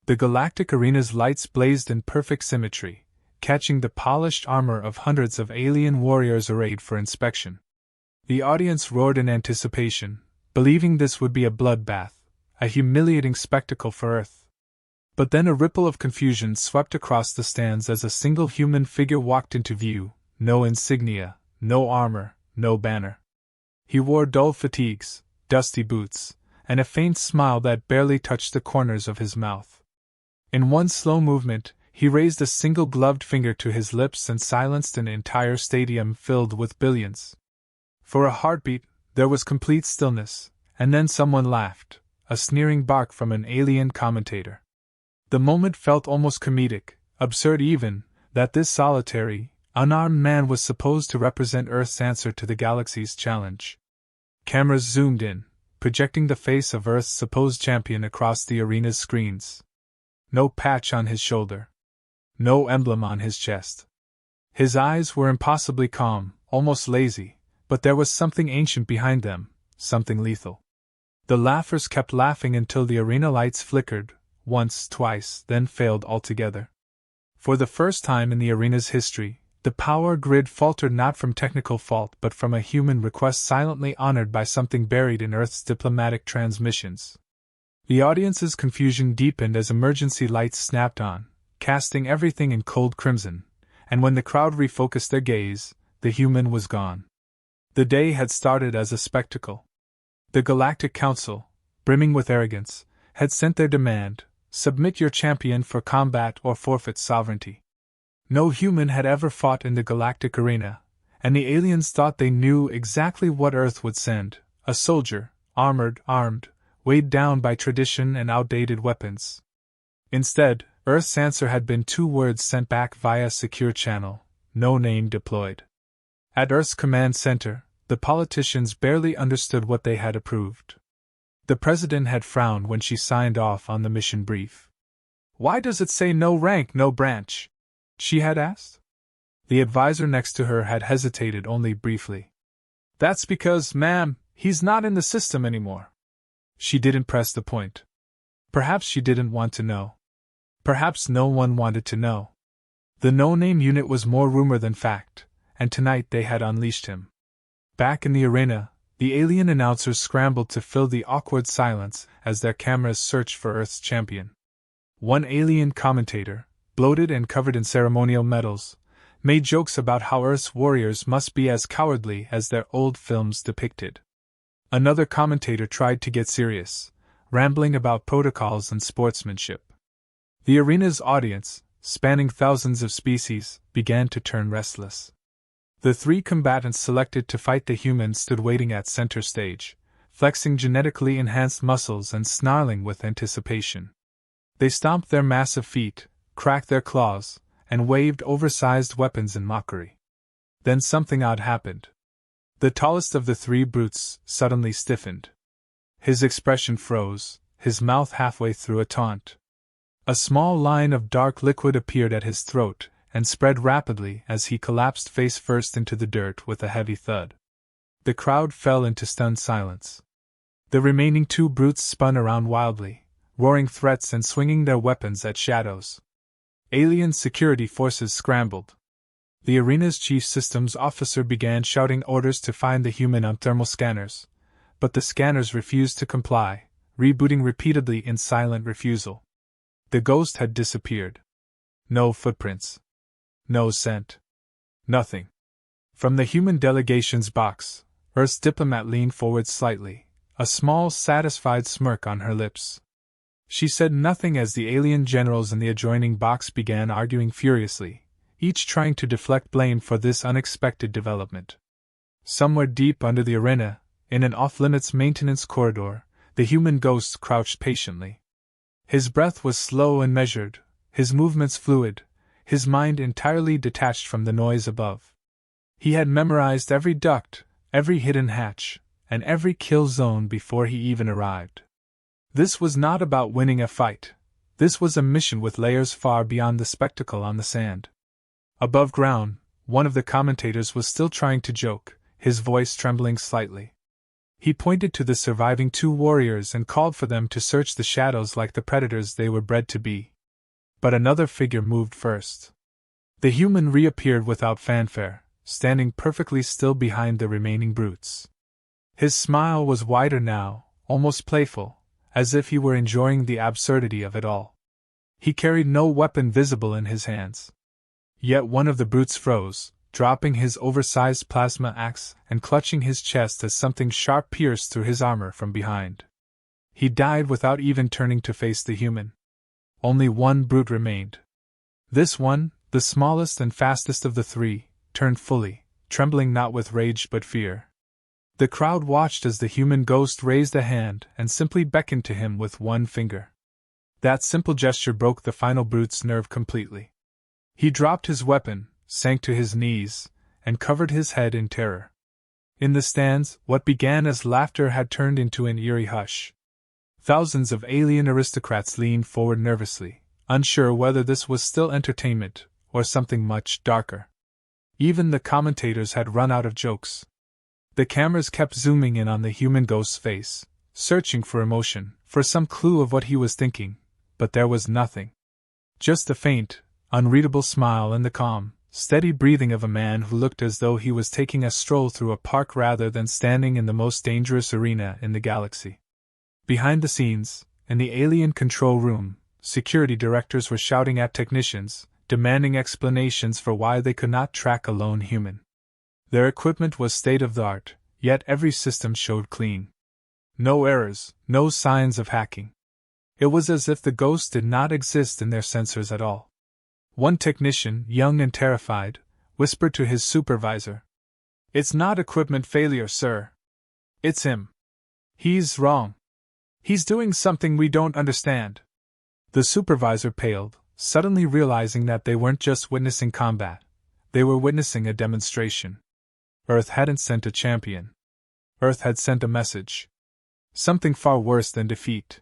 The galactic arena's lights blazed in perfect symmetry, catching the polished armor of hundreds of alien warriors arrayed for inspection. The audience roared in anticipation, believing this would be a bloodbath, a humiliating spectacle for Earth. But then a ripple of confusion swept across the stands as a single human figure walked into view, no insignia, no armor, no banner. He wore dull fatigues, dusty boots, and a faint smile that barely touched the corners of his mouth. In one slow movement, he raised a single gloved finger to his lips and silenced an entire stadium filled with billions. For a heartbeat, there was complete stillness, and then someone laughed, a sneering bark from an alien commentator. The moment felt almost comedic, absurd even, that this solitary, unarmed man was supposed to represent Earth's answer to the galaxy's challenge. Cameras zoomed in, projecting the face of Earth's supposed champion across the arena's screens. No patch on his shoulder. No emblem on his chest. His eyes were impossibly calm, almost lazy, but there was something ancient behind them, something lethal. The laughers kept laughing until the arena lights flickered, once, twice, then failed altogether. For the first time in the arena's history, the power grid faltered not from technical fault but from a human request silently honored by something buried in Earth's diplomatic transmissions. The audience's confusion deepened as emergency lights snapped on, casting everything in cold crimson, and when the crowd refocused their gaze, the human was gone. The day had started as a spectacle. The Galactic Council, brimming with arrogance, had sent their demand: submit your champion for combat or forfeit sovereignty. No human had ever fought in the galactic arena, and the aliens thought they knew exactly what Earth would send: a soldier, armed, weighed down by tradition and outdated weapons. Instead, Earth's answer had been 2 words sent back via secure channel: no name deployed. At Earth's command center, the politicians barely understood what they had approved. The president had frowned when she signed off on the mission brief. "Why does it say no rank, no branch?" she had asked. The advisor next to her had hesitated only briefly. "That's because, ma'am, he's not in the system anymore." She didn't press the point. Perhaps she didn't want to know. Perhaps no one wanted to know. The no-name unit was more rumor than fact, and tonight they had unleashed him. Back in the arena, the alien announcers scrambled to fill the awkward silence as their cameras searched for Earth's champion. One alien commentator, bloated and covered in ceremonial medals, made jokes about how Earth's warriors must be as cowardly as their old films depicted. Another commentator tried to get serious, rambling about protocols and sportsmanship. The arena's audience, spanning thousands of species, began to turn restless. The 3 combatants selected to fight the humans stood waiting at center stage, flexing genetically enhanced muscles and snarling with anticipation. They stomped their massive feet, cracked their claws, and waved oversized weapons in mockery. Then something odd happened. The tallest of the 3 brutes suddenly stiffened. His expression froze, his mouth halfway through a taunt. A small line of dark liquid appeared at his throat and spread rapidly as he collapsed face first into the dirt with a heavy thud. The crowd fell into stunned silence. The remaining 2 brutes spun around wildly, roaring threats and swinging their weapons at shadows. Alien security forces scrambled. The arena's chief systems officer began shouting orders to find the human on thermal scanners, but the scanners refused to comply, rebooting repeatedly in silent refusal. The ghost had disappeared. No footprints. No scent. Nothing. From the human delegation's box, Earth's diplomat leaned forward slightly, a small, satisfied smirk on her lips. She said nothing as the alien generals in the adjoining box began arguing furiously, each trying to deflect blame for this unexpected development. Somewhere deep under the arena, in an off-limits maintenance corridor, the human ghost crouched patiently. His breath was slow and measured, his movements fluid, his mind entirely detached from the noise above. He had memorized every duct, every hidden hatch, and every kill zone before he even arrived. This was not about winning a fight. This was a mission with layers far beyond the spectacle on the sand. Above ground, one of the commentators was still trying to joke, his voice trembling slightly. He pointed to the surviving two warriors and called for them to search the shadows like the predators they were bred to be. But another figure moved first. The human reappeared without fanfare, standing perfectly still behind the remaining brutes. His smile was wider now, almost playful, as if he were enjoying the absurdity of it all. He carried no weapon visible in his hands. Yet one of the brutes froze, dropping his oversized plasma axe and clutching his chest as something sharp pierced through his armor from behind. He died without even turning to face the human. Only one brute remained. This one, the smallest and fastest of the three, turned fully, trembling not with rage but fear. The crowd watched as the human ghost raised a hand and simply beckoned to him with one finger. That simple gesture broke the final brute's nerve completely. He dropped his weapon, sank to his knees, and covered his head in terror. In the stands, what began as laughter had turned into an eerie hush. Thousands of alien aristocrats leaned forward nervously, unsure whether this was still entertainment or something much darker. Even the commentators had run out of jokes. The cameras kept zooming in on the human ghost's face, searching for emotion, for some clue of what he was thinking, but there was nothing. Just a faint, unreadable smile and the calm, steady breathing of a man who looked as though he was taking a stroll through a park rather than standing in the most dangerous arena in the galaxy. Behind the scenes, in the alien control room, security directors were shouting at technicians, demanding explanations for why they could not track a lone human. Their equipment was state-of-the-art, yet every system showed clean. No errors, no signs of hacking. It was as if the ghost did not exist in their sensors at all. One technician, young and terrified, whispered to his supervisor, "It's not equipment failure, sir. It's him. He's wrong. He's doing something we don't understand." The supervisor paled, suddenly realizing that they weren't just witnessing combat, they were witnessing a demonstration. Earth hadn't sent a champion. Earth had sent a message. Something far worse than defeat.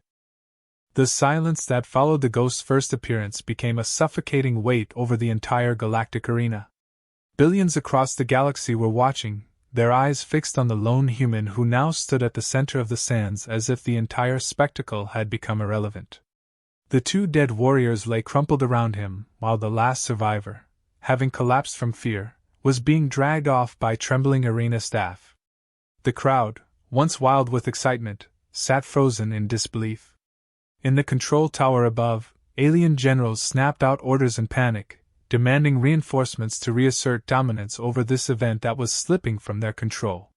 The silence that followed the ghost's first appearance became a suffocating weight over the entire galactic arena. Billions across the galaxy were watching, their eyes fixed on the lone human who now stood at the center of the sands as if the entire spectacle had become irrelevant. The two dead warriors lay crumpled around him, while the last survivor, having collapsed from fear, was being dragged off by trembling arena staff. The crowd, once wild with excitement, sat frozen in disbelief. In the control tower above, alien generals snapped out orders in panic, demanding reinforcements to reassert dominance over this event that was slipping from their control.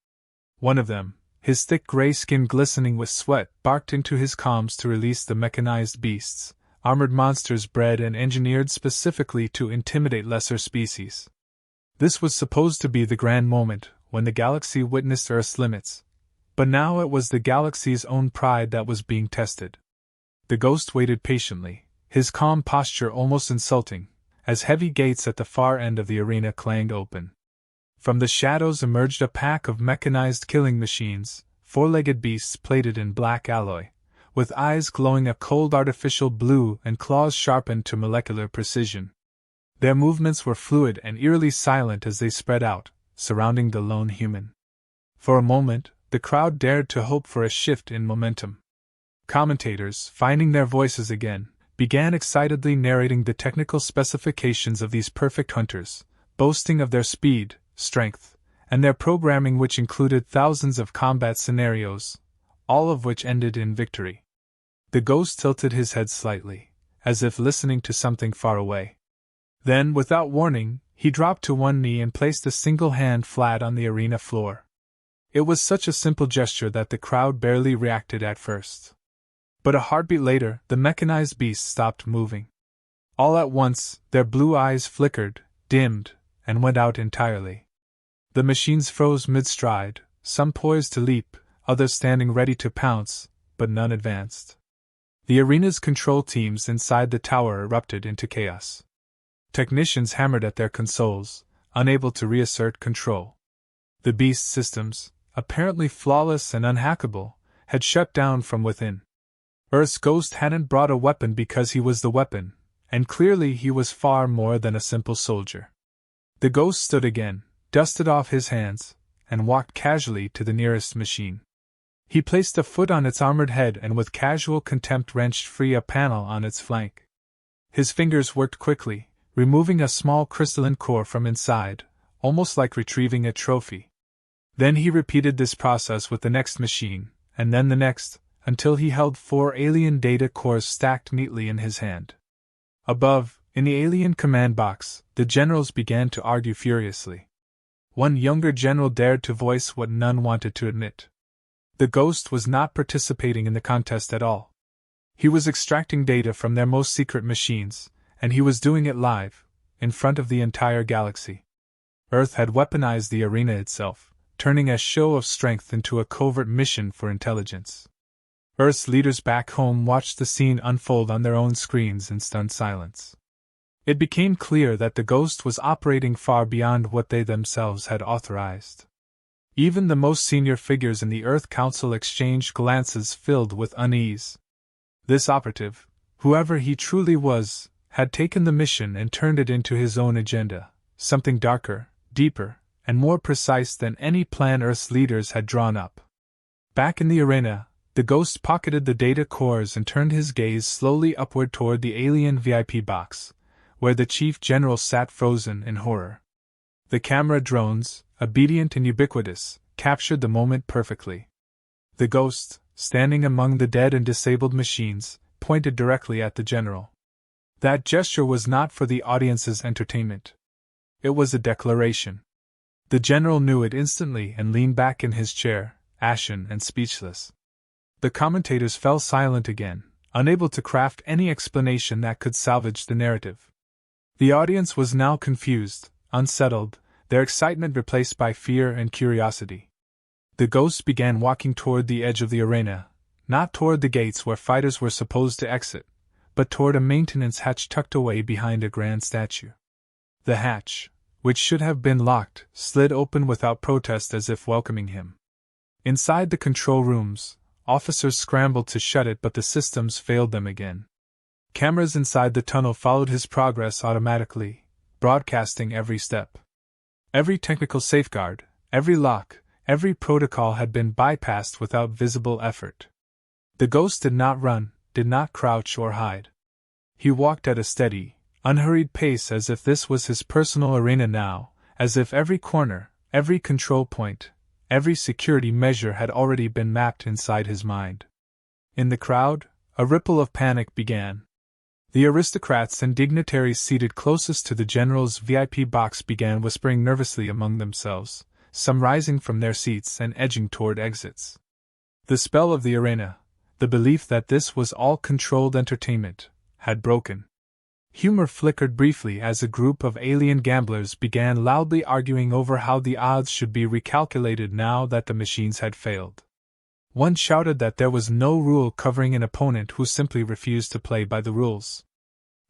One of them, his thick gray skin glistening with sweat, barked into his comms to release the mechanized beasts, armored monsters bred and engineered specifically to intimidate lesser species. This was supposed to be the grand moment, when the galaxy witnessed Earth's limits, but now it was the galaxy's own pride that was being tested. The ghost waited patiently, his calm posture almost insulting, as heavy gates at the far end of the arena clanged open. From the shadows emerged a pack of mechanized killing machines, four-legged beasts plated in black alloy, with eyes glowing a cold artificial blue and claws sharpened to molecular precision. Their movements were fluid and eerily silent as they spread out, surrounding the lone human. For a moment, the crowd dared to hope for a shift in momentum. Commentators, finding their voices again, began excitedly narrating the technical specifications of these perfect hunters, boasting of their speed, strength, and their programming, which included thousands of combat scenarios, all of which ended in victory. The ghost tilted his head slightly, as if listening to something far away. Then, without warning, he dropped to one knee and placed a single hand flat on the arena floor. It was such a simple gesture that the crowd barely reacted at first. But a heartbeat later, the mechanized beasts stopped moving. All at once, their blue eyes flickered, dimmed, and went out entirely. The machines froze mid-stride, some poised to leap, others standing ready to pounce, but none advanced. The arena's control teams inside the tower erupted into chaos. Technicians hammered at their consoles, unable to reassert control. The beast systems, apparently flawless and unhackable, had shut down from within. Earth's ghost hadn't brought a weapon because he was the weapon, and clearly he was far more than a simple soldier. The ghost stood again, dusted off his hands, and walked casually to the nearest machine. He placed a foot on its armored head and with casual contempt wrenched free a panel on its flank. His fingers worked quickly, removing a small crystalline core from inside, almost like retrieving a trophy. Then he repeated this process with the next machine, and then the next, until he held 4 alien data cores stacked neatly in his hand. Above, in the alien command box, the generals began to argue furiously. One younger general dared to voice what none wanted to admit. The Ghost was not participating in the contest at all. He was extracting data from their most secret machines, and he was doing it live, in front of the entire galaxy. Earth had weaponized the arena itself, turning a show of strength into a covert mission for intelligence. Earth's leaders back home watched the scene unfold on their own screens in stunned silence. It became clear that the Ghost was operating far beyond what they themselves had authorized. Even the most senior figures in the Earth Council exchanged glances filled with unease. This operative, whoever he truly was, had taken the mission and turned it into his own agenda, something darker, deeper, and more precise than any plan Earth's leaders had drawn up. Back in the arena, the Ghost pocketed the data cores and turned his gaze slowly upward toward the alien VIP box, where the Chief General sat frozen in horror. The camera drones, obedient and ubiquitous, captured the moment perfectly. The Ghost, standing among the dead and disabled machines, pointed directly at the general. That gesture was not for the audience's entertainment. It was a declaration. The general knew it instantly and leaned back in his chair, ashen and speechless. The commentators fell silent again, unable to craft any explanation that could salvage the narrative. The audience was now confused, unsettled, their excitement replaced by fear and curiosity. The Ghost began walking toward the edge of the arena, not toward the gates where fighters were supposed to exit, but toward a maintenance hatch tucked away behind a grand statue. The hatch, which should have been locked, slid open without protest as if welcoming him. Inside the control rooms, officers scrambled to shut it, but the systems failed them again. Cameras inside the tunnel followed his progress automatically, broadcasting every step. Every technical safeguard, every lock, every protocol had been bypassed without visible effort. The Ghost did not run, did not crouch or hide. He walked at a steady, unhurried pace as if this was his personal arena now, as if every corner, every control point, every security measure had already been mapped inside his mind. In the crowd, a ripple of panic began. The aristocrats and dignitaries seated closest to the general's VIP box began whispering nervously among themselves, some rising from their seats and edging toward exits. The spell of the arena, the belief that this was all controlled entertainment, had broken. Humor flickered briefly as a group of alien gamblers began loudly arguing over how the odds should be recalculated now that the machines had failed. One shouted that there was no rule covering an opponent who simply refused to play by the rules.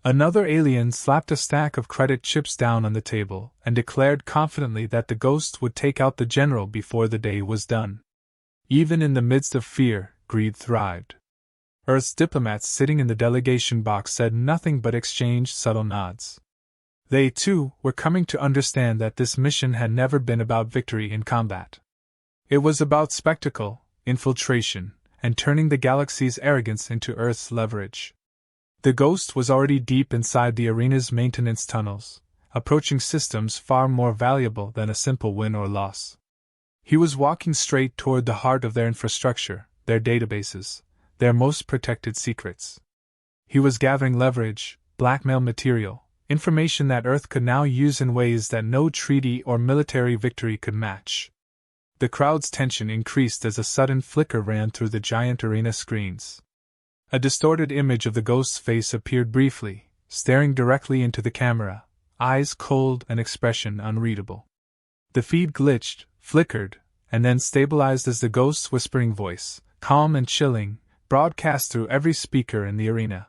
Another alien slapped a stack of credit chips down on the table and declared confidently that the Ghost would take out the general before the day was done. Even in the midst of fear, greed thrived. Earth's diplomats sitting in the delegation box said nothing but exchanged subtle nods. They, too, were coming to understand that this mission had never been about victory in combat. It was about spectacle, infiltration, and turning the galaxy's arrogance into Earth's leverage. The Ghost was already deep inside the arena's maintenance tunnels, approaching systems far more valuable than a simple win or loss. He was walking straight toward the heart of their infrastructure, their databases, their most protected secrets. He was gathering leverage, blackmail material, information that Earth could now use in ways that no treaty or military victory could match. The crowd's tension increased as a sudden flicker ran through the giant arena screens. A distorted image of the Ghost's face appeared briefly, staring directly into the camera, eyes cold and expression unreadable. The feed glitched, flickered, and then stabilized as the Ghost's whispering voice, calm and chilling, broadcast through every speaker in the arena.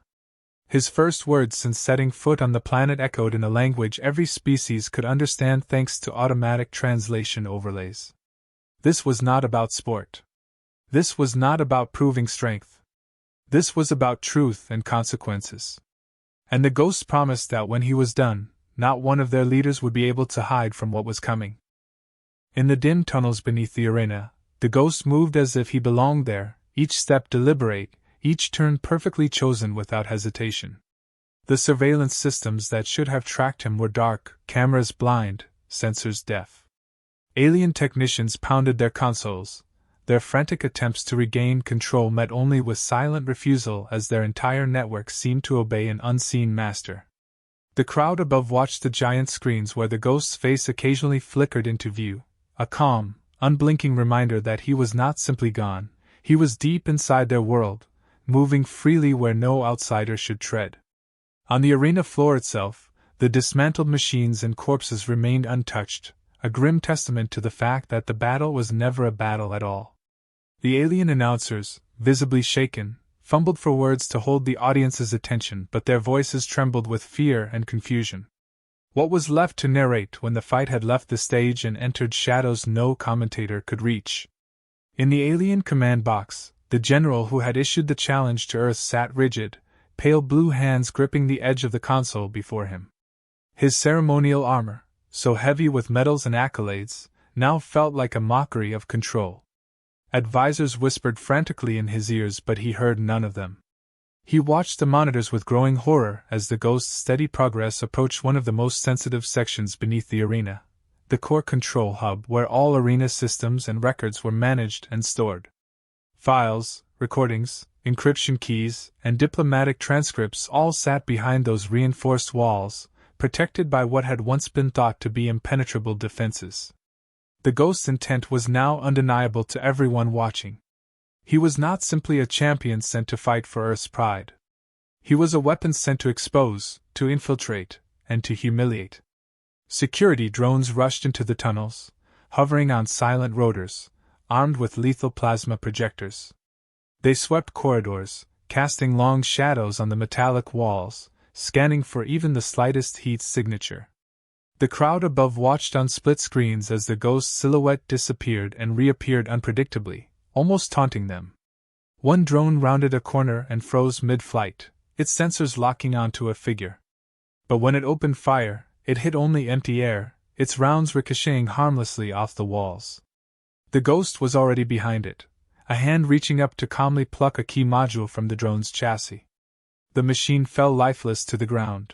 His first words since setting foot on the planet echoed in a language every species could understand thanks to automatic translation overlays. This was not about sport. This was not about proving strength. This was about truth and consequences. And the Ghost promised that when he was done, not one of their leaders would be able to hide from what was coming. In the dim tunnels beneath the arena, The ghost moved as if he belonged there, each step deliberate, each turn perfectly chosen without hesitation. The surveillance systems that should have tracked him were dark, cameras blind, sensors deaf. Alien technicians pounded their consoles, their frantic attempts to regain control met only with silent refusal as their entire network seemed to obey an unseen master. The crowd above watched the giant screens where the ghost's face occasionally flickered into view, a calm, unblinking reminder that he was not simply gone, he was deep inside their world, moving freely where no outsider should tread. On the arena floor itself, the dismantled machines and corpses remained untouched, a grim testament to the fact that the battle was never a battle at all. The alien announcers, visibly shaken, fumbled for words to hold the audience's attention, but their voices trembled with fear and confusion. What was left to narrate when the fight had left the stage and entered shadows no commentator could reach? In the alien command box, the general who had issued the challenge to Earth sat rigid, pale blue hands gripping the edge of the console before him. His ceremonial armor, so heavy with medals and accolades, now felt like a mockery of control. Advisors whispered frantically in his ears, but he heard none of them. He watched the monitors with growing horror as the ghost's steady progress approached one of the most sensitive sections beneath the arena, the core control hub where all arena systems and records were managed and stored. Files, recordings, encryption keys, and diplomatic transcripts all sat behind those reinforced walls, protected by what had once been thought to be impenetrable defenses. The ghost's intent was now undeniable to everyone watching. He was not simply a champion sent to fight for Earth's pride. He was a weapon sent to expose, to infiltrate, and to humiliate. Security drones rushed into the tunnels, hovering on silent rotors, armed with lethal plasma projectors. They swept corridors, casting long shadows on the metallic walls, scanning for even the slightest heat signature. The crowd above watched on split screens as the ghost's silhouette disappeared and reappeared unpredictably, almost taunting them. One drone rounded a corner and froze mid-flight, its sensors locking onto a figure. But when it opened fire, it hit only empty air, its rounds ricocheting harmlessly off the walls. The ghost was already behind it, a hand reaching up to calmly pluck a key module from the drone's chassis. The machine fell lifeless to the ground.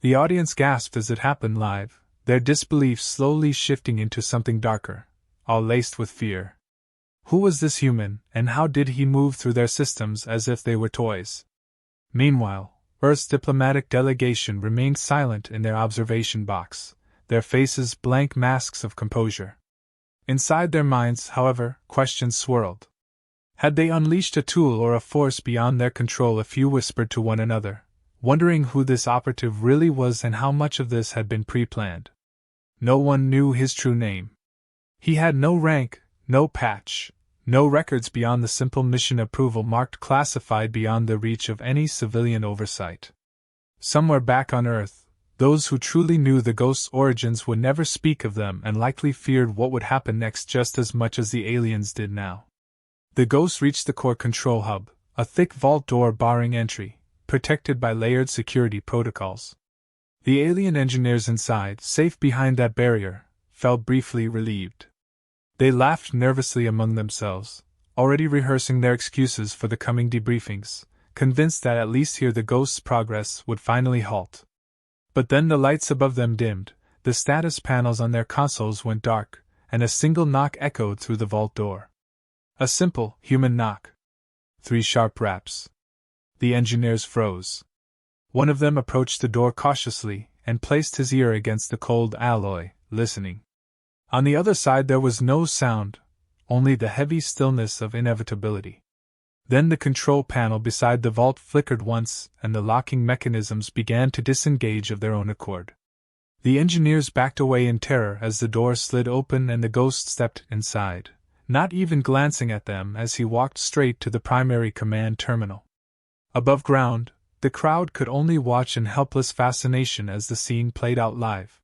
The audience gasped as it happened live, their disbelief slowly shifting into something darker, all laced with fear. Who was this human, and how did he move through their systems as if they were toys? Meanwhile, Earth's diplomatic delegation remained silent in their observation box, their faces blank masks of composure. Inside their minds, however, questions swirled. Had they unleashed a tool or a force beyond their control? A few whispered to one another, wondering who this operative really was and how much of this had been pre-planned. No one knew his true name. He had no rank, no patch, no records beyond the simple mission approval marked classified beyond the reach of any civilian oversight. Somewhere back on Earth, those who truly knew the ghost's origins would never speak of them and likely feared what would happen next just as much as the aliens did now. The ghost reached the core control hub, a thick vault door barring entry, protected by layered security protocols. The alien engineers inside, safe behind that barrier, felt briefly relieved. They laughed nervously among themselves, already rehearsing their excuses for the coming debriefings, convinced that at least here the ghost's progress would finally halt. But then the lights above them dimmed, the status panels on their consoles went dark, and a single knock echoed through the vault door. A simple, human knock. 3 sharp raps. The engineers froze. One of them approached the door cautiously and placed his ear against the cold alloy, listening. On the other side there was no sound, only the heavy stillness of inevitability. Then the control panel beside the vault flickered once and the locking mechanisms began to disengage of their own accord. The engineers backed away in terror as the door slid open and the ghost stepped inside, not even glancing at them as he walked straight to the primary command terminal. Above ground, the crowd could only watch in helpless fascination as the scene played out live.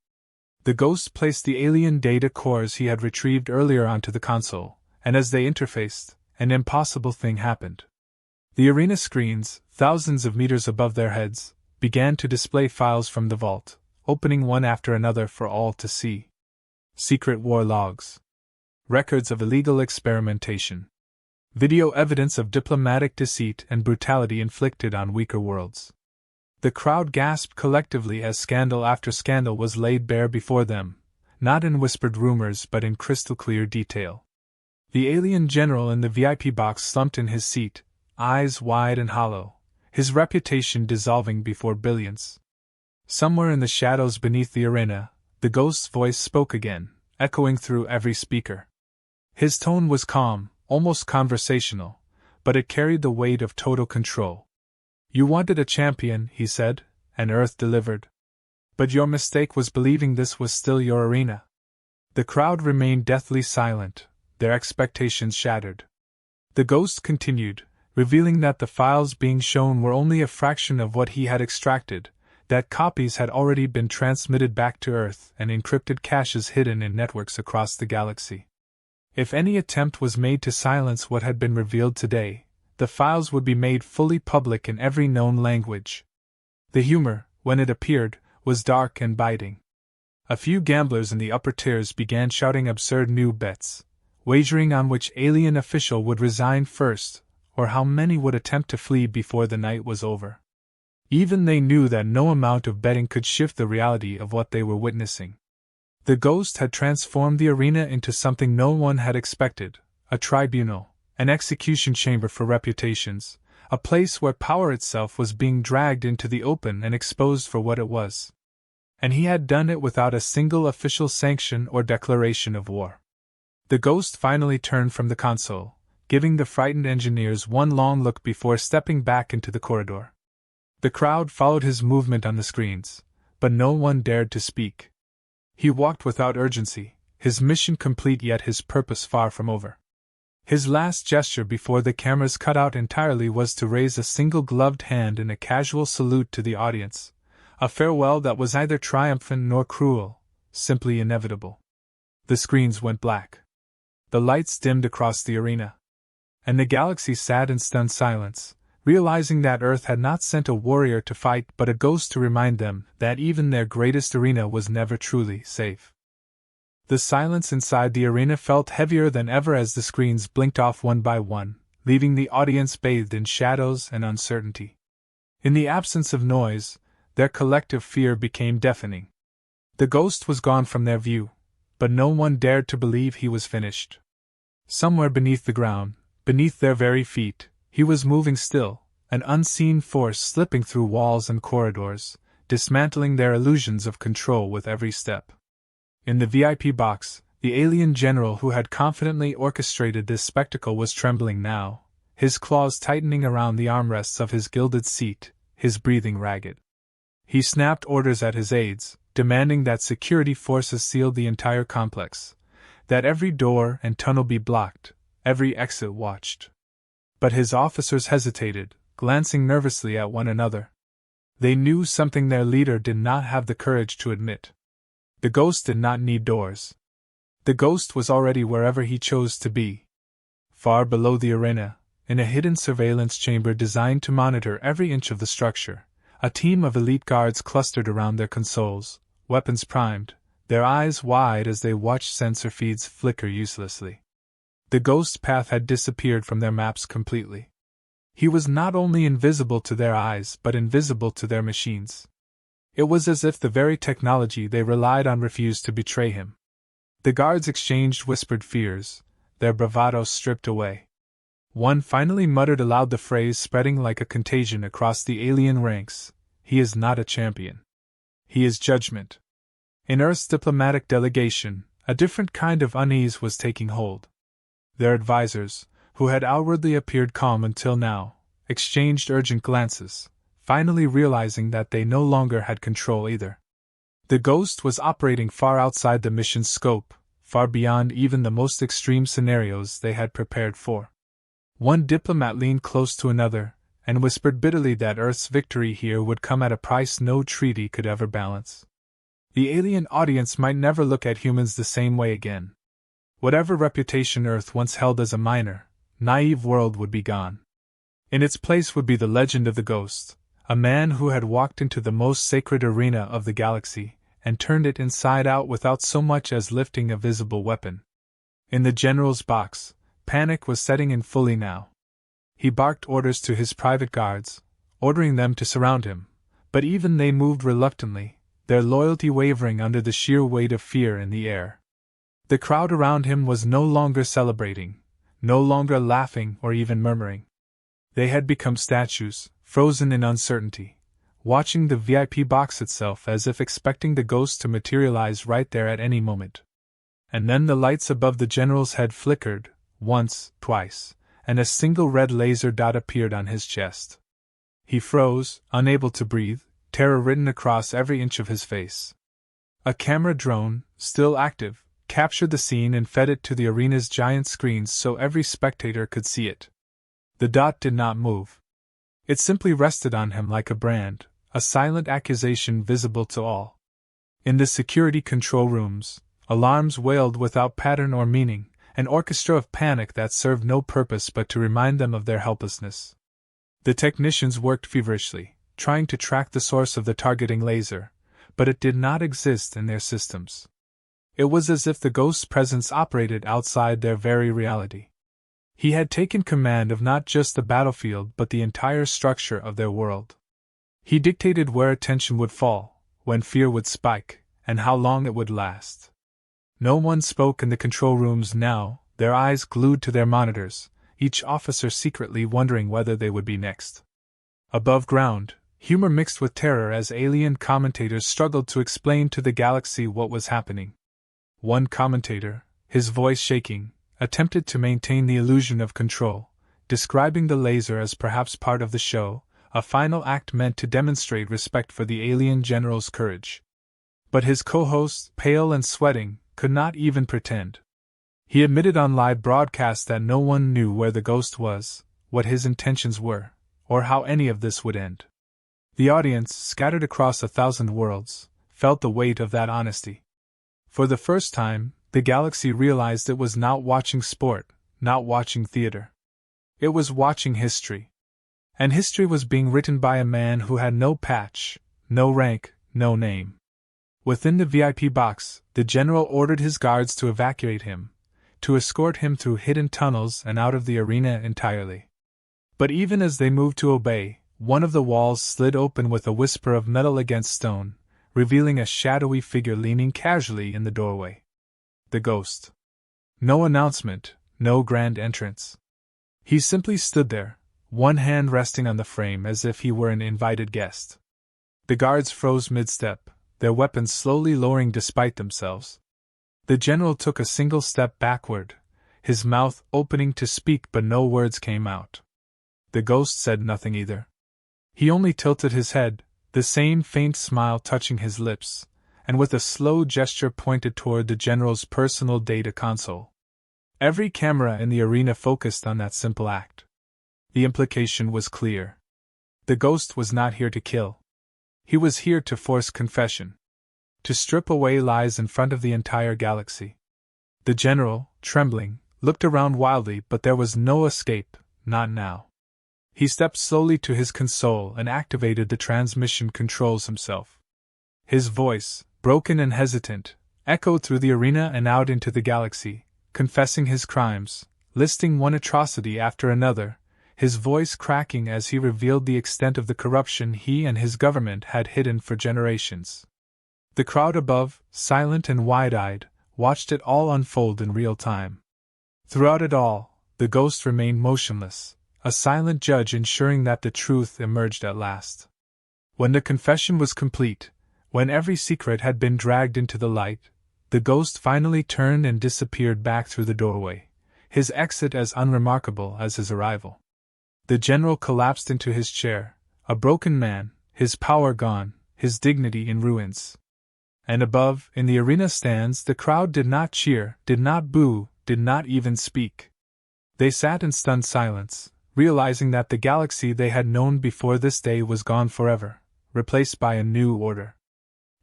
The ghost placed the alien data cores he had retrieved earlier onto the console, and as they interfaced, an impossible thing happened. The arena screens, thousands of meters above their heads, began to display files from the vault, opening one after another for all to see. Secret war logs. records of illegal experimentation, video evidence of diplomatic deceit and brutality inflicted on weaker worlds. The crowd gasped collectively as scandal after scandal was laid bare before them, not in whispered rumors but in crystal-clear detail. The alien general in the VIP box slumped in his seat, eyes wide and hollow, his reputation dissolving before billions. Somewhere in the shadows beneath the arena, the ghost's voice spoke again, echoing through every speaker. His tone was calm, almost conversational, but it carried the weight of total control. "You wanted a champion," he said, and Earth delivered. "But your mistake was believing this was still your arena." The crowd remained deathly silent, their expectations shattered. The ghost continued, revealing that the files being shown were only a fraction of what he had extracted, that copies had already been transmitted back to Earth and encrypted caches hidden in networks across the galaxy. If any attempt was made to silence what had been revealed today, the files would be made fully public in every known language. The humor, when it appeared, was dark and biting. A few gamblers in the upper tiers began shouting absurd new bets, wagering on which alien official would resign first, or how many would attempt to flee before the night was over. Even they knew that no amount of betting could shift the reality of what they were witnessing. The ghost had transformed the arena into something no one had expected, a tribunal, an execution chamber for reputations, a place where power itself was being dragged into the open and exposed for what it was. And he had done it without a single official sanction or declaration of war. The ghost finally turned from the console, giving the frightened engineers one long look before stepping back into the corridor. The crowd followed his movement on the screens, but no one dared to speak. He walked without urgency, his mission complete yet his purpose far from over. His last gesture before the cameras cut out entirely was to raise a single gloved hand in a casual salute to the audience, a farewell that was neither triumphant nor cruel, simply inevitable. The screens went black. The lights dimmed across the arena. And the galaxy sat in stunned silence, realizing that Earth had not sent a warrior to fight but a ghost to remind them that even their greatest arena was never truly safe. The silence inside the arena felt heavier than ever as the screens blinked off one by one, leaving the audience bathed in shadows and uncertainty. In the absence of noise, their collective fear became deafening. The ghost was gone from their view, but no one dared to believe he was finished. Somewhere beneath the ground, beneath their very feet, he was moving still, an unseen force slipping through walls and corridors, dismantling their illusions of control with every step. In the VIP box, the alien general who had confidently orchestrated this spectacle was trembling now, his claws tightening around the armrests of his gilded seat, his breathing ragged. He snapped orders at his aides, demanding that security forces seal the entire complex, that every door and tunnel be blocked, every exit watched. But his officers hesitated, glancing nervously at one another. They knew something their leader did not have the courage to admit. The ghost did not need doors. The ghost was already wherever he chose to be. Far below the arena, in a hidden surveillance chamber designed to monitor every inch of the structure, a team of elite guards clustered around their consoles, weapons primed, their eyes wide as they watched sensor feeds flicker uselessly. The ghost's path had disappeared from their maps completely. He was not only invisible to their eyes but invisible to their machines. It was as if the very technology they relied on refused to betray him. The guards exchanged whispered fears, their bravado stripped away. One finally muttered aloud the phrase spreading like a contagion across the alien ranks: "He is not a champion. He is judgment." In Earth's diplomatic delegation, a different kind of unease was taking hold. Their advisors, who had outwardly appeared calm until now, exchanged urgent glances, finally realizing that they no longer had control either. The ghost was operating far outside the mission's scope, far beyond even the most extreme scenarios they had prepared for. One diplomat leaned close to another, and whispered bitterly that Earth's victory here would come at a price no treaty could ever balance. The alien audience might never look at humans the same way again. Whatever reputation Earth once held as a minor, naive world would be gone. In its place would be the legend of the ghost, a man who had walked into the most sacred arena of the galaxy, and turned it inside out without so much as lifting a visible weapon. In the general's box, panic was setting in fully now. He barked orders to his private guards, ordering them to surround him, but even they moved reluctantly, their loyalty wavering under the sheer weight of fear in the air. The crowd around him was no longer celebrating, no longer laughing or even murmuring. They had become statues, frozen in uncertainty, watching the VIP box itself as if expecting the ghost to materialize right there at any moment. And then the lights above the general's head flickered, once, twice, and a single red laser dot appeared on his chest. He froze, unable to breathe, terror written across every inch of his face. A camera drone, still active, captured the scene and fed it to the arena's giant screens so every spectator could see it. The dot did not move. It simply rested on him like a brand, a silent accusation visible to all. In the security control rooms, alarms wailed without pattern or meaning, an orchestra of panic that served no purpose but to remind them of their helplessness. The technicians worked feverishly, trying to track the source of the targeting laser, but it did not exist in their systems. It was as if the ghost's presence operated outside their very reality. He had taken command of not just the battlefield but the entire structure of their world. He dictated where attention would fall, when fear would spike, and how long it would last. No one spoke in the control rooms now, their eyes glued to their monitors, each officer secretly wondering whether they would be next. Above ground, humor mixed with terror as alien commentators struggled to explain to the galaxy what was happening. One commentator, his voice shaking, attempted to maintain the illusion of control, describing the laser as perhaps part of the show, a final act meant to demonstrate respect for the alien general's courage. But his co-host, pale and sweating, could not even pretend. He admitted on live broadcast that no one knew where the ghost was, what his intentions were, or how any of this would end. The audience, scattered across 1,000 worlds, felt the weight of that honesty. For the first time, the galaxy realized it was not watching sport, not watching theater. It was watching history. And history was being written by a man who had no patch, no rank, no name. Within the VIP box, the general ordered his guards to evacuate him, to escort him through hidden tunnels and out of the arena entirely. But even as they moved to obey, one of the walls slid open with a whisper of metal against stone, revealing a shadowy figure leaning casually in the doorway. The ghost. No announcement, no grand entrance. He simply stood there, one hand resting on the frame as if he were an invited guest. The guards froze mid-step, their weapons slowly lowering despite themselves. The general took a single step backward, his mouth opening to speak but no words came out. The ghost said nothing either. He only tilted his head, the same faint smile touching his lips, and with a slow gesture pointed toward the general's personal data console. Every camera in the arena focused on that simple act. The implication was clear. The ghost was not here to kill. He was here to force confession. To strip away lies in front of the entire galaxy. The general, trembling, looked around wildly, but there was no escape, not now. He stepped slowly to his console and activated the transmission controls himself. His voice, broken and hesitant, echoed through the arena and out into the galaxy, confessing his crimes, listing one atrocity after another, his voice cracking as he revealed the extent of the corruption he and his government had hidden for generations. The crowd above, silent and wide-eyed, watched it all unfold in real time. Throughout it all, the ghost remained motionless, a silent judge ensuring that the truth emerged at last. When the confession was complete, when every secret had been dragged into the light, the ghost finally turned and disappeared back through the doorway, his exit as unremarkable as his arrival. The general collapsed into his chair, a broken man, his power gone, his dignity in ruins. And above, in the arena stands, the crowd did not cheer, did not boo, did not even speak. They sat in stunned silence, realizing that the galaxy they had known before this day was gone forever, replaced by a new order.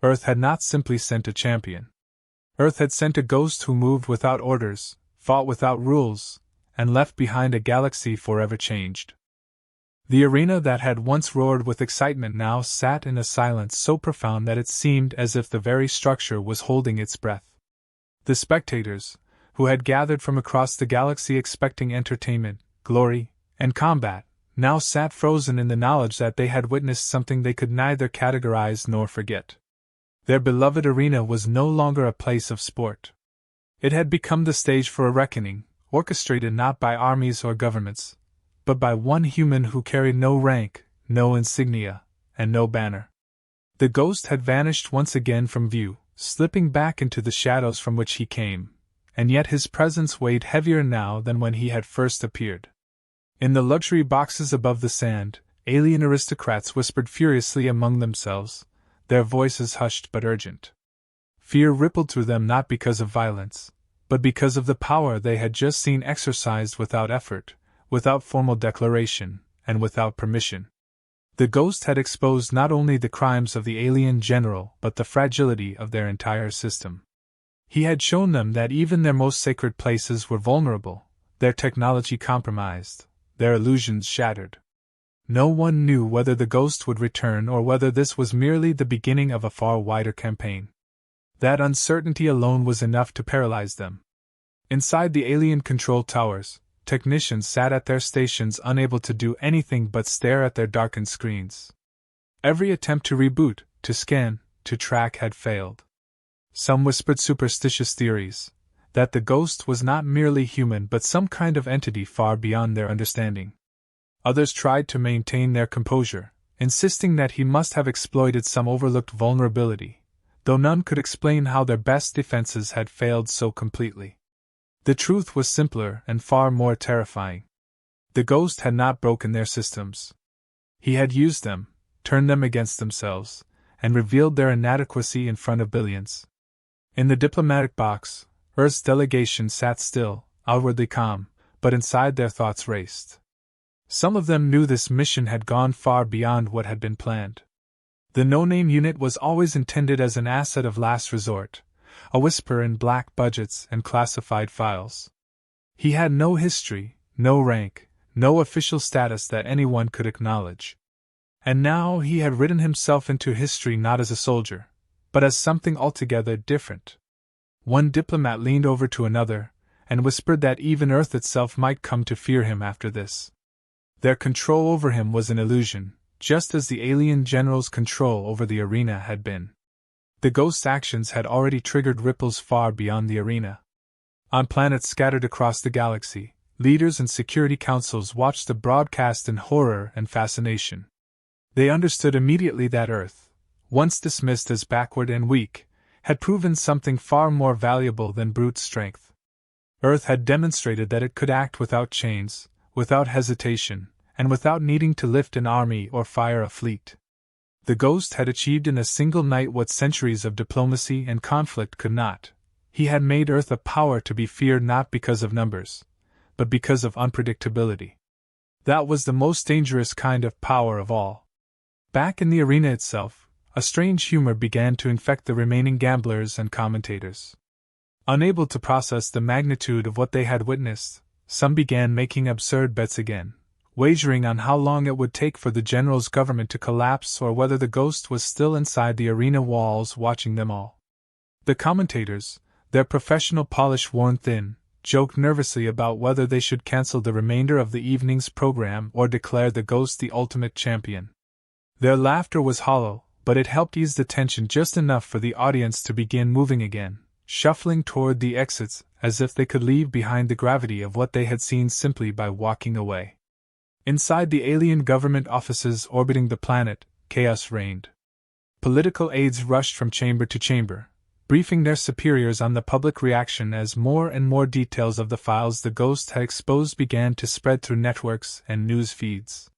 Earth had not simply sent a champion. Earth had sent a ghost who moved without orders, fought without rules, and left behind a galaxy forever changed. The arena that had once roared with excitement now sat in a silence so profound that it seemed as if the very structure was holding its breath. The spectators, who had gathered from across the galaxy expecting entertainment, glory, and combat, now sat frozen in the knowledge that they had witnessed something they could neither categorize nor forget. Their beloved arena was no longer a place of sport. It had become the stage for a reckoning, orchestrated not by armies or governments, but by one human who carried no rank, no insignia, and no banner. The ghost had vanished once again from view, slipping back into the shadows from which he came, and yet his presence weighed heavier now than when he had first appeared. In the luxury boxes above the sand, alien aristocrats whispered furiously among themselves, their voices hushed but urgent. Fear rippled through them not because of violence, but because of the power they had just seen exercised without effort, without formal declaration, and without permission. The ghost had exposed not only the crimes of the alien general but the fragility of their entire system. He had shown them that even their most sacred places were vulnerable, their technology compromised, their illusions shattered. No one knew whether the ghost would return or whether this was merely the beginning of a far wider campaign. That uncertainty alone was enough to paralyze them. Inside the alien control towers, technicians sat at their stations unable to do anything but stare at their darkened screens. Every attempt to reboot, to scan, to track had failed. Some whispered superstitious theories, that the ghost was not merely human but some kind of entity far beyond their understanding. Others tried to maintain their composure, insisting that he must have exploited some overlooked vulnerability, though none could explain how their best defenses had failed so completely. The truth was simpler and far more terrifying. The ghost had not broken their systems. He had used them, turned them against themselves, and revealed their inadequacy in front of billions. In the diplomatic box, Earth's delegation sat still, outwardly calm, but inside their thoughts raced. Some of them knew this mission had gone far beyond what had been planned. The no-name unit was always intended as an asset of last resort, a whisper in black budgets and classified files. He had no history, no rank, no official status that anyone could acknowledge. And now he had written himself into history not as a soldier, but as something altogether different. One diplomat leaned over to another, and whispered that even Earth itself might come to fear him after this. Their control over him was an illusion, just as the alien general's control over the arena had been. The ghost's actions had already triggered ripples far beyond the arena. On planets scattered across the galaxy, leaders and security councils watched the broadcast in horror and fascination. They understood immediately that Earth, once dismissed as backward and weak, had proven something far more valuable than brute strength. Earth had demonstrated that it could act without chains, without hesitation, and without needing to lift an army or fire a fleet. The ghost had achieved in a single night what centuries of diplomacy and conflict could not. He had made Earth a power to be feared not because of numbers, but because of unpredictability. That was the most dangerous kind of power of all. Back in the arena itself, a strange humor began to infect the remaining gamblers and commentators. Unable to process the magnitude of what they had witnessed, some began making absurd bets again, wagering on how long it would take for the general's government to collapse or whether the ghost was still inside the arena walls watching them all. The commentators, their professional polish worn thin, joked nervously about whether they should cancel the remainder of the evening's program or declare the ghost the ultimate champion. Their laughter was hollow, but it helped ease the tension just enough for the audience to begin moving again, shuffling toward the exits as if they could leave behind the gravity of what they had seen simply by walking away. Inside the alien government offices orbiting the planet, chaos reigned. Political aides rushed from chamber to chamber, briefing their superiors on the public reaction as more and more details of the files the ghost had exposed began to spread through networks and news feeds.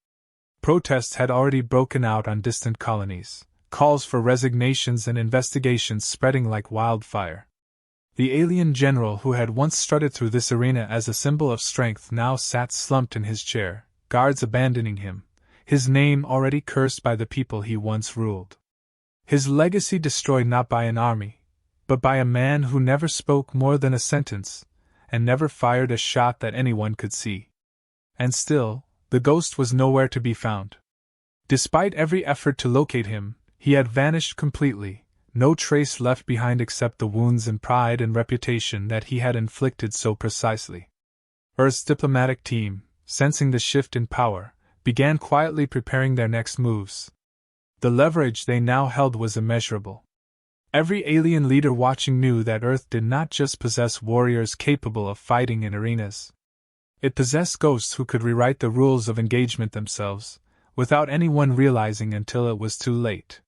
Protests had already broken out on distant colonies, calls for resignations and investigations spreading like wildfire. The alien general who had once strutted through this arena as a symbol of strength now sat slumped in his chair, guards abandoning him, his name already cursed by the people he once ruled. His legacy destroyed not by an army, but by a man who never spoke more than a sentence, and never fired a shot that anyone could see. And still, the ghost was nowhere to be found. Despite every effort to locate him, he had vanished completely, no trace left behind except the wounds in pride and reputation that he had inflicted so precisely. Earth's diplomatic team, sensing the shift in power, began quietly preparing their next moves. The leverage they now held was immeasurable. Every alien leader watching knew that Earth did not just possess warriors capable of fighting in arenas. It possessed ghosts who could rewrite the rules of engagement themselves, without anyone realizing until it was too late.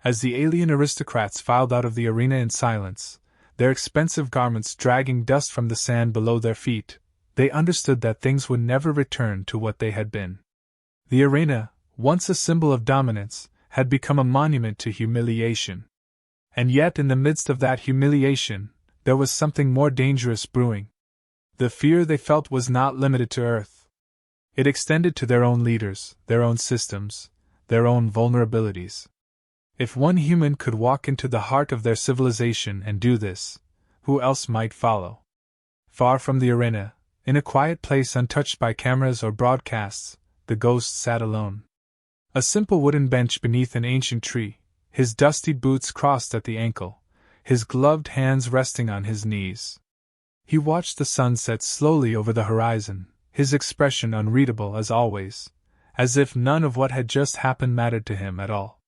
As the alien aristocrats filed out of the arena in silence, their expensive garments dragging dust from the sand below their feet, they understood that things would never return to what they had been. The arena, once a symbol of dominance, had become a monument to humiliation. And yet in the midst of that humiliation, there was something more dangerous brewing. The fear they felt was not limited to Earth. It extended to their own leaders, their own systems, their own vulnerabilities. If one human could walk into the heart of their civilization and do this, who else might follow? Far from the arena, in a quiet place untouched by cameras or broadcasts, the ghost sat alone. A simple wooden bench beneath an ancient tree, his dusty boots crossed at the ankle, his gloved hands resting on his knees. He watched the sun set slowly over the horizon, his expression unreadable as always, as if none of what had just happened mattered to him at all.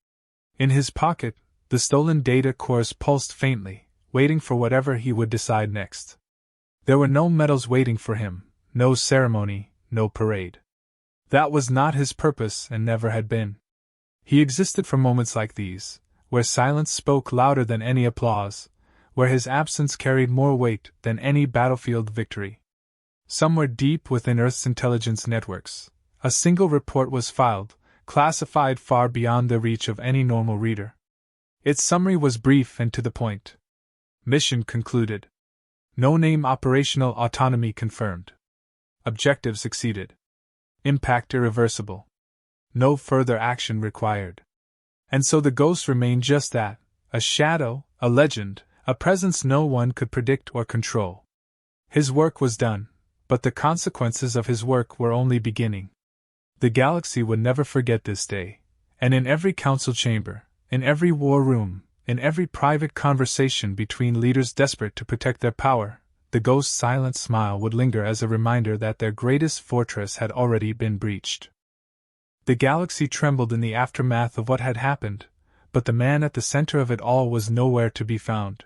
In his pocket, the stolen data cores pulsed faintly, waiting for whatever he would decide next. There were no medals waiting for him, no ceremony, no parade. That was not his purpose and never had been. He existed for moments like these, where silence spoke louder than any applause, where his absence carried more weight than any battlefield victory. Somewhere deep within Earth's intelligence networks, a single report was filed, classified far beyond the reach of any normal reader. Its summary was brief and to the point. Mission concluded. No-name operational autonomy confirmed. Objectives exceeded. Impact irreversible. No further action required. And so the ghost remained just that, a shadow, a legend, a presence no one could predict or control. His work was done, but the consequences of his work were only beginning. The galaxy would never forget this day, and in every council chamber, in every war room, in every private conversation between leaders desperate to protect their power, the ghost's silent smile would linger as a reminder that their greatest fortress had already been breached. The galaxy trembled in the aftermath of what had happened, but the man at the center of it all was nowhere to be found.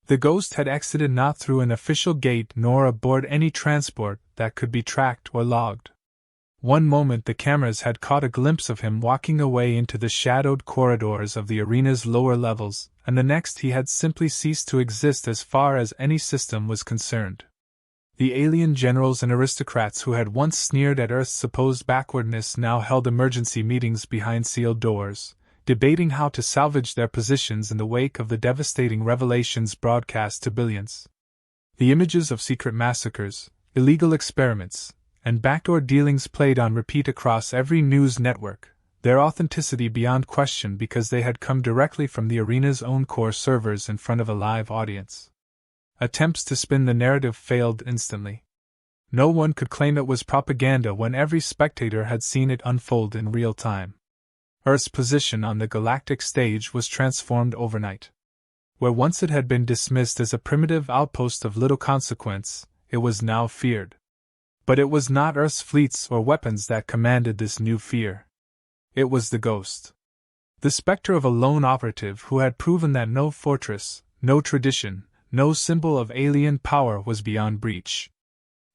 The ghost had exited not through an official gate nor aboard any transport that could be tracked or logged. One moment the cameras had caught a glimpse of him walking away into the shadowed corridors of the arena's lower levels, and the next he had simply ceased to exist as far as any system was concerned. The alien generals and aristocrats who had once sneered at Earth's supposed backwardness now held emergency meetings behind sealed doors, debating how to salvage their positions in the wake of the devastating revelations broadcast to billions. The images of secret massacres, illegal experiments, and backdoor dealings played on repeat across every news network, their authenticity beyond question because they had come directly from the arena's own core servers in front of a live audience. Attempts to spin the narrative failed instantly. No one could claim it was propaganda when every spectator had seen it unfold in real time. Earth's position on the galactic stage was transformed overnight. Where once it had been dismissed as a primitive outpost of little consequence, it was now feared. But it was not Earth's fleets or weapons that commanded this new fear. It was the ghost. The specter of a lone operative who had proven that no fortress, no tradition, no symbol of alien power was beyond breach.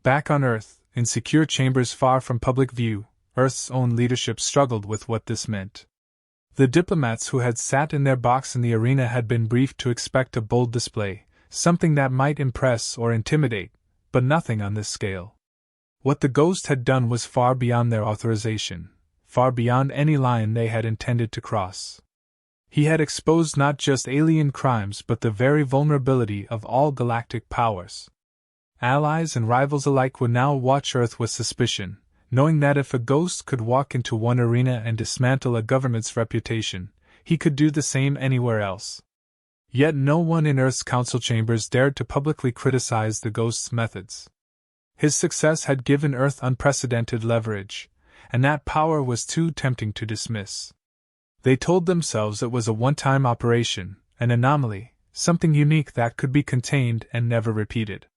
Back on Earth, in secure chambers far from public view, Earth's own leadership struggled with what this meant. The diplomats who had sat in their box in the arena had been briefed to expect a bold display, something that might impress or intimidate, but nothing on this scale. What the ghost had done was far beyond their authorization, far beyond any line they had intended to cross. He had exposed not just alien crimes but the very vulnerability of all galactic powers. Allies and rivals alike would now watch Earth with suspicion, knowing that if a ghost could walk into one arena and dismantle a government's reputation, he could do the same anywhere else. Yet no one in Earth's council chambers dared to publicly criticize the ghost's methods. His success had given Earth unprecedented leverage, and that power was too tempting to dismiss. They told themselves it was a one-time operation, an anomaly, something unique that could be contained and never repeated.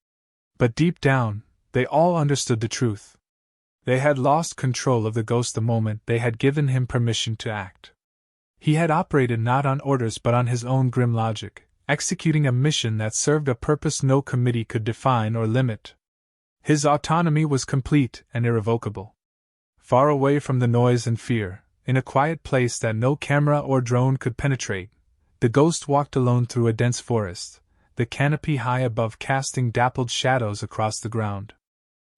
But deep down, they all understood the truth. They had lost control of the ghost the moment they had given him permission to act. He had operated not on orders but on his own grim logic, executing a mission that served a purpose no committee could define or limit. His autonomy was complete and irrevocable. Far away from the noise and fear, in a quiet place that no camera or drone could penetrate, the ghost walked alone through a dense forest, the canopy high above casting dappled shadows across the ground.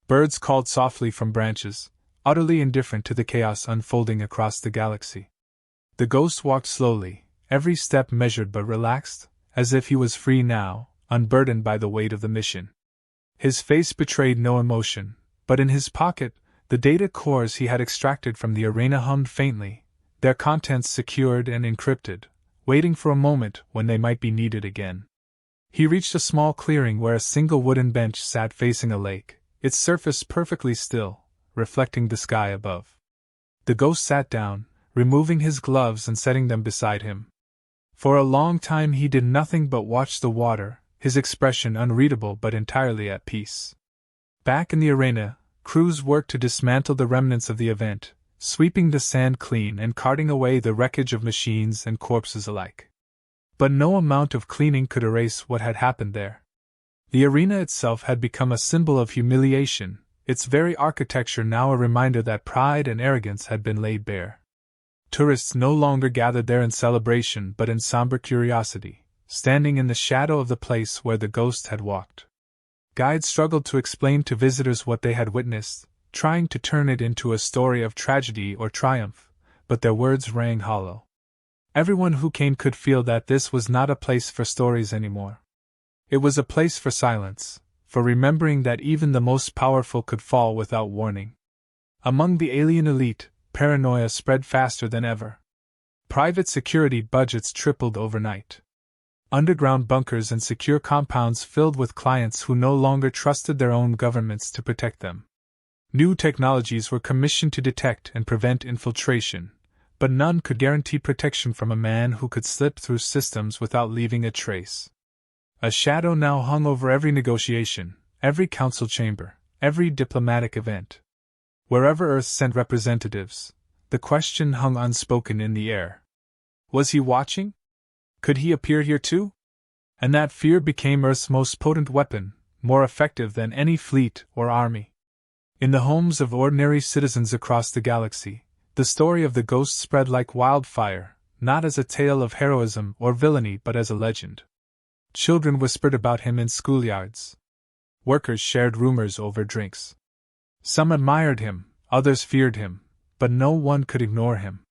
Birds called softly from branches, utterly indifferent to the chaos unfolding across the galaxy. The ghost walked slowly, every step measured but relaxed, as if he was free now, unburdened by the weight of the mission. His face betrayed no emotion, but in his pocket, the data cores he had extracted from the arena hummed faintly, their contents secured and encrypted, waiting for a moment when they might be needed again. He reached a small clearing where a single wooden bench sat facing a lake, its surface perfectly still, reflecting the sky above. The ghost sat down, removing his gloves and setting them beside him. For a long time he did nothing but watch the water, his expression unreadable but entirely at peace. Back in the arena, crews worked to dismantle the remnants of the event, sweeping the sand clean and carting away the wreckage of machines and corpses alike. But no amount of cleaning could erase what had happened there. The arena itself had become a symbol of humiliation, its very architecture now a reminder that pride and arrogance had been laid bare. Tourists no longer gathered there in celebration but in somber curiosity, standing in the shadow of the place where the ghost had walked. Guides struggled to explain to visitors what they had witnessed, trying to turn it into a story of tragedy or triumph, but their words rang hollow. Everyone who came could feel that this was not a place for stories anymore. It was a place for silence, for remembering that even the most powerful could fall without warning. Among the alien elite, paranoia spread faster than ever. Private security budgets tripled overnight. Underground bunkers and secure compounds filled with clients who no longer trusted their own governments to protect them. New technologies were commissioned to detect and prevent infiltration, but none could guarantee protection from a man who could slip through systems without leaving a trace. A shadow now hung over every negotiation, every council chamber, every diplomatic event. Wherever Earth sent representatives, the question hung unspoken in the air. Was he watching? Could he appear here too? And that fear became Earth's most potent weapon, more effective than any fleet or army. In the homes of ordinary citizens across the galaxy, the story of the ghost spread like wildfire, not as a tale of heroism or villainy but as a legend. Children whispered about him in schoolyards. Workers shared rumors over drinks. Some admired him, others feared him, but no one could ignore him.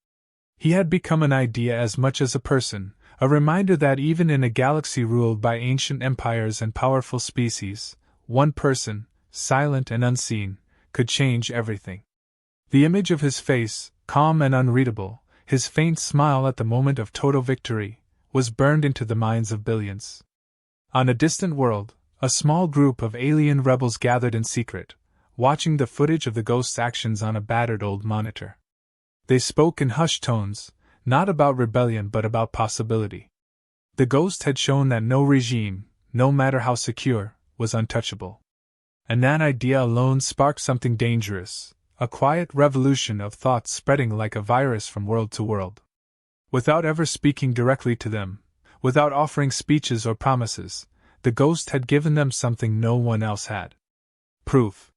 He had become an idea as much as a person, a reminder that even in a galaxy ruled by ancient empires and powerful species, one person, silent and unseen, could change everything. The image of his face, calm and unreadable, his faint smile at the moment of total victory, was burned into the minds of billions. On a distant world, a small group of alien rebels gathered in secret, watching the footage of the ghost's actions on a battered old monitor. They spoke in hushed tones, not about rebellion but about possibility. The ghost had shown that no regime, no matter how secure, was untouchable. And that idea alone sparked something dangerous, a quiet revolution of thought spreading like a virus from world to world. Without ever speaking directly to them, without offering speeches or promises, the ghost had given them something no one else had. Proof.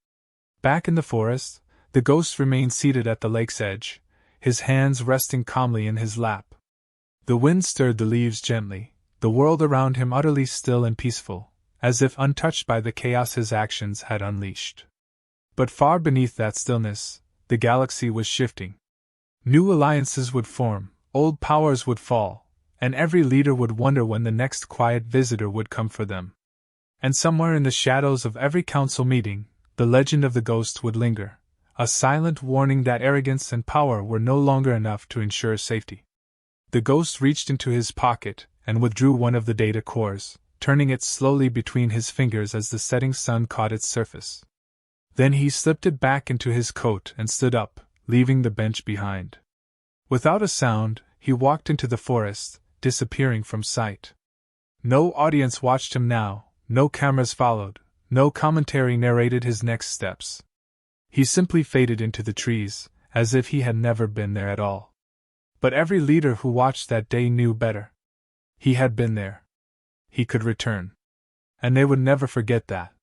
Back in the forest, the ghost remained seated at the lake's edge, his hands resting calmly in his lap. The wind stirred the leaves gently, the world around him utterly still and peaceful, as if untouched by the chaos his actions had unleashed. But far beneath that stillness, the galaxy was shifting. New alliances would form, old powers would fall, and every leader would wonder when the next quiet visitor would come for them. And somewhere in the shadows of every council meeting, the legend of the ghost would linger, a silent warning that arrogance and power were no longer enough to ensure safety. The ghost reached into his pocket and withdrew one of the data cores, turning it slowly between his fingers as the setting sun caught its surface. Then he slipped it back into his coat and stood up, leaving the bench behind. Without a sound, he walked into the forest, disappearing from sight. No audience watched him now, no cameras followed, no commentary narrated his next steps. He simply faded into the trees, as if he had never been there at all. But every leader who watched that day knew better. He had been there. He could return. And they would never forget that.